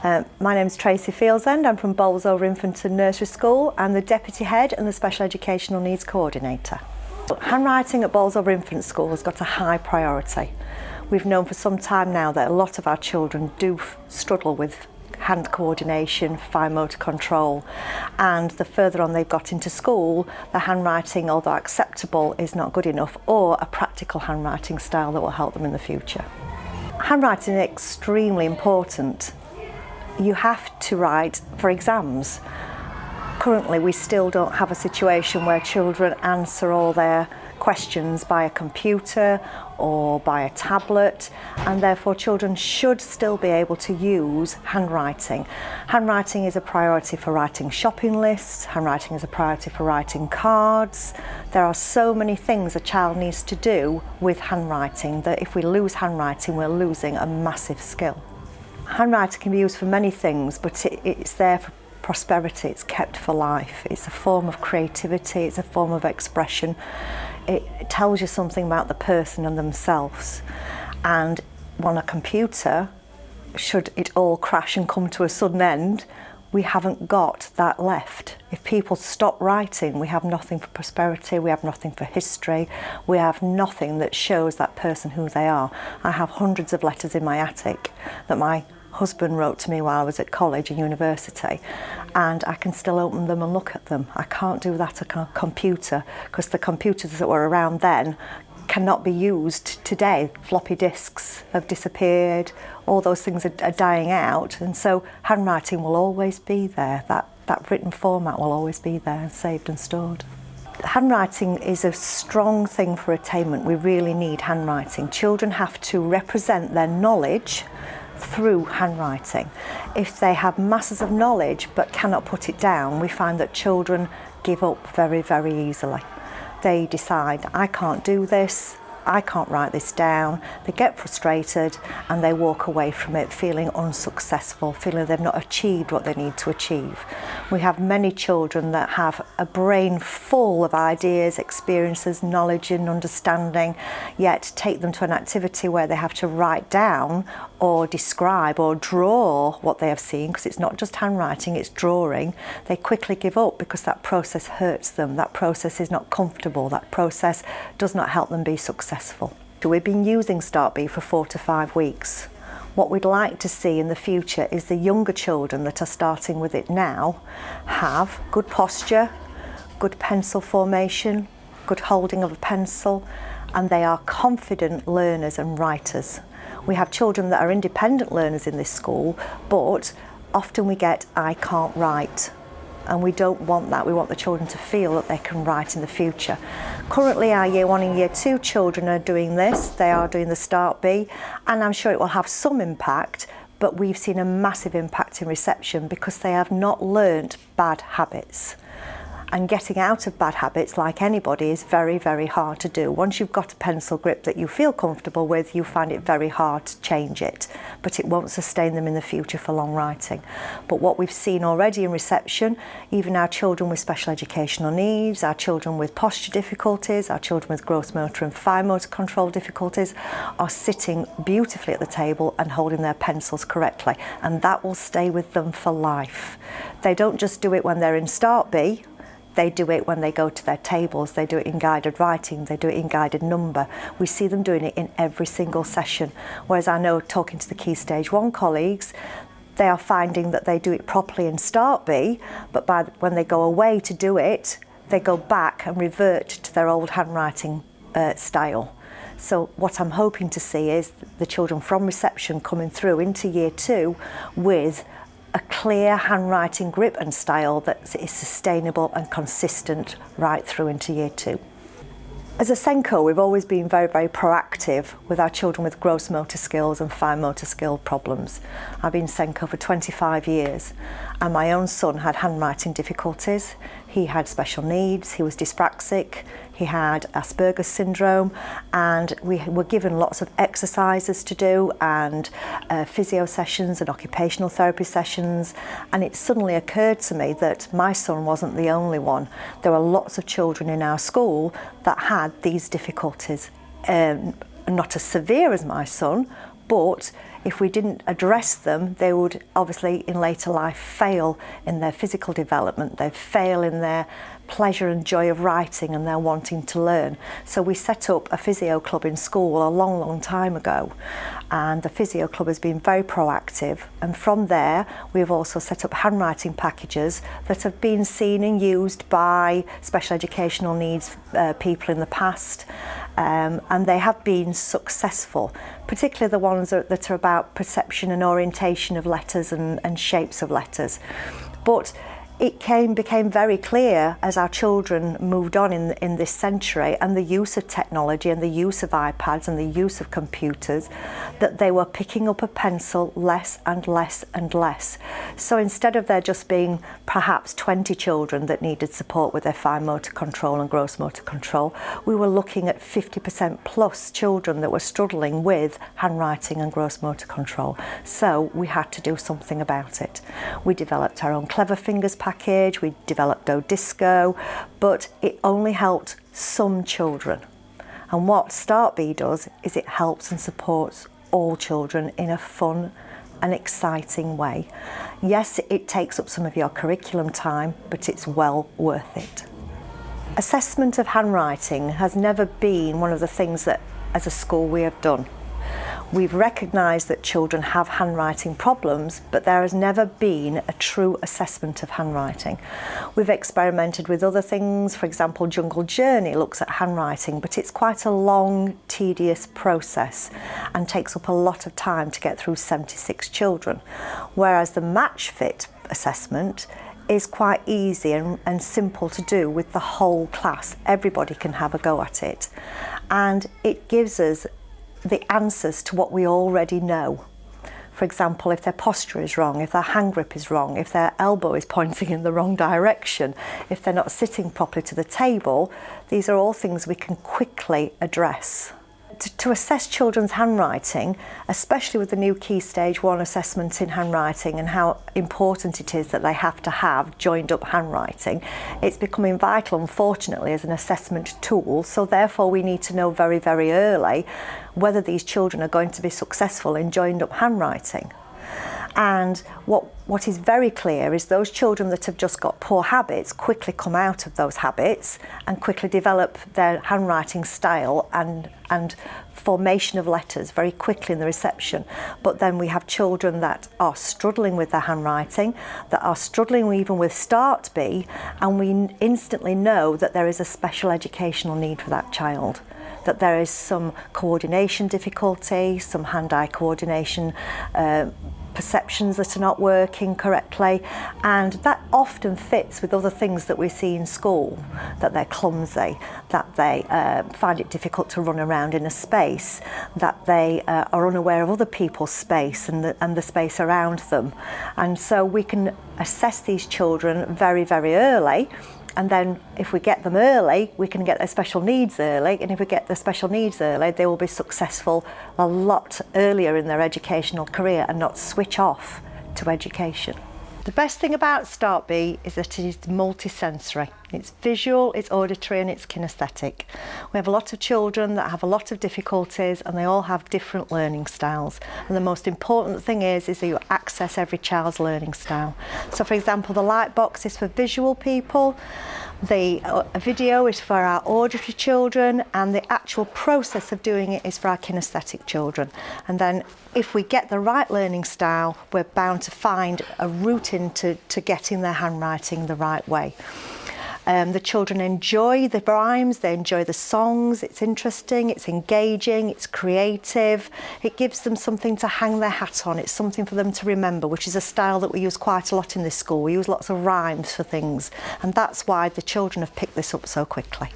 My name's Tracey Fieldsend. I'm from Bolsover Infant and Nursery School. I'm the Deputy Head and the Special Educational Needs Coordinator. Handwriting at Bolsover Infant School has got a high priority. We've known for some time now that a lot of our children do struggle with hand coordination, fine motor control, and the further on they've got into school, the handwriting, although acceptable, is not good enough, or a practical handwriting style that will help them in the future. Handwriting is extremely important. You have to write for exams. Currently, we still don't have a situation where children answer all their questions by a computer or by a tablet, and therefore children should still be able to use handwriting. Handwriting is a priority for writing shopping lists, handwriting is a priority for writing cards. There are so many things a child needs to do with handwriting that if we lose handwriting, we're losing a massive skill. Handwriting can be used for many things, but it's there for prosperity, it's kept for life. It's a form of creativity, it's a form of expression. It tells you something about the person and themselves. And on a computer, should it all crash and come to a sudden end, we haven't got that left. If people stop writing, we have nothing for prosperity, we have nothing for history, we have nothing that shows that person who they are. I have hundreds of letters in my attic that my husband wrote to me while I was at college and university, and I can still open them and look at them. I can't do that on a computer because the computers that were around then cannot be used today. Floppy disks have disappeared, all those things are dying out, and so handwriting will always be there. That written format will always be there, saved and stored. Handwriting is a strong thing for attainment. We really need handwriting. Children have to represent their knowledge through handwriting. If they have masses of knowledge but cannot put it down, we find that children give up very, very easily. They decide, I can't do this, I can't write this down. They get frustrated and they walk away from it feeling unsuccessful, feeling they've not achieved what they need to achieve. We have many children that have a brain full of ideas, experiences, knowledge and understanding, yet take them to an activity where they have to write down or describe or draw what they have seen, because it's not just handwriting, it's drawing. They quickly give up because that process hurts them, that process is not comfortable, that process does not help them be successful. We've been using StartB for 4 to 5 weeks. What we'd like to see in the future is the younger children that are starting with it now have good posture, good pencil formation, good holding of a pencil, and they are confident learners and writers. We have children that are independent learners in this school, but often we get, I can't write. And we don't want that. We want the children to feel that they can write in the future. Currently our Year 1 and Year 2 children are doing this. They are doing the StartB, and I'm sure it will have some impact, but we've seen a massive impact in reception because they have not learnt bad habits. And getting out of bad habits, like anybody, is very, very hard to do. Once you've got a pencil grip that you feel comfortable with, you find it very hard to change it, but it won't sustain them in the future for long writing. But what we've seen already in reception, even our children with special educational needs, our children with posture difficulties, our children with gross motor and fine motor control difficulties, are sitting beautifully at the table and holding their pencils correctly, and that will stay with them for life. They don't just do it when they're in StartB. They do it when they go to their tables, they do it in guided writing, they do it in guided number. We see them doing it in every single session. Whereas I know, talking to the Key Stage 1 colleagues, they are finding that they do it properly in StartB, but when they go away to do it, they go back and revert to their old handwriting style. So what I'm hoping to see is the children from reception coming through into Year 2 with a clear handwriting grip and style that is sustainable and consistent right through into Year 2. As a SENCO, we've always been very, very proactive with our children with gross motor skills and fine motor skill problems. I've been SENCO for 25 years, and my own son had handwriting difficulties. He had special needs, he was dyspraxic, he had Asperger's syndrome, and we were given lots of exercises to do and physio sessions and occupational therapy sessions, and it suddenly occurred to me that my son wasn't the only one. There were lots of children in our school that had these difficulties, not as severe as my son, but if we didn't address them, they would obviously in later life fail in their physical development, they'd fail in their pleasure and joy of writing and their wanting to learn. So we set up a physio club in school a long time ago, and the physio club has been very proactive, and from there we've also set up handwriting packages that have been seen and used by special educational needs people in the past, and they have been successful, particularly the ones that are about perception and orientation of letters and shapes of letters. But it became very clear as our children moved on in this century, and the use of technology and the use of iPads and the use of computers, that they were picking up a pencil less and less and less. So instead of there just being perhaps 20 children that needed support with their fine motor control and gross motor control, we were looking at 50% plus children that were struggling with handwriting and gross motor control. So we had to do something about it. We developed our own Clever Fingers package, we developed Disco, but it only helped some children. And what StartB does is it helps and supports all children in a fun and exciting way. Yes, it takes up some of your curriculum time, but it's well worth it. Assessment of handwriting has never been one of the things that as a school we have done. We've recognised that children have handwriting problems, but there has never been a true assessment of handwriting. We've experimented with other things. For example, Jungle Journey looks at handwriting, but it's quite a long, tedious process and takes up a lot of time to get through 76 children. Whereas the Match Fit assessment is quite easy and simple to do with the whole class. Everybody can have a go at it. And it gives us the answers to what we already know. For example, if their posture is wrong, if their hand grip is wrong, if their elbow is pointing in the wrong direction, if they're not sitting properly to the table, these are all things we can quickly address. To assess children's handwriting, especially with the new Key Stage 1 assessment in handwriting and how important it is that they have to have joined up handwriting, it's becoming vital, unfortunately, as an assessment tool. So therefore we need to know very, very early whether these children are going to be successful in joined up handwriting. And what is very clear is those children that have just got poor habits quickly come out of those habits and quickly develop their handwriting style and formation of letters very quickly in the reception. But then we have children that are struggling with their handwriting, that are struggling even with StartB, and we instantly know that there is a special educational need for that child, that there is some coordination difficulty, some hand-eye coordination, perceptions that are not working correctly, and that often fits with other things that we see in school, that they're clumsy, that they find it difficult to run around in a space, that they are unaware of other people's space and the space around them. And so we can assess these children very, very early. And then if we get them early, we can get their special needs early. And if we get their special needs early, they will be successful a lot earlier in their educational career and not switch off to education. The best thing about StartB is that it is multisensory. It's visual, it's auditory and it's kinesthetic. We have a lot of children that have a lot of difficulties and they all have different learning styles. And the most important thing is that you access every child's learning style. So for example, the light box is for visual people, the video is for our auditory children, and the actual process of doing it is for our kinesthetic children. And then if we get the right learning style, we're bound to find a route into getting their handwriting the right way. The children enjoy the rhymes, they enjoy the songs, it's interesting, it's engaging, it's creative, it gives them something to hang their hat on, it's something for them to remember, which is a style that we use quite a lot in this school. We use lots of rhymes for things, and that's why the children have picked this up so quickly.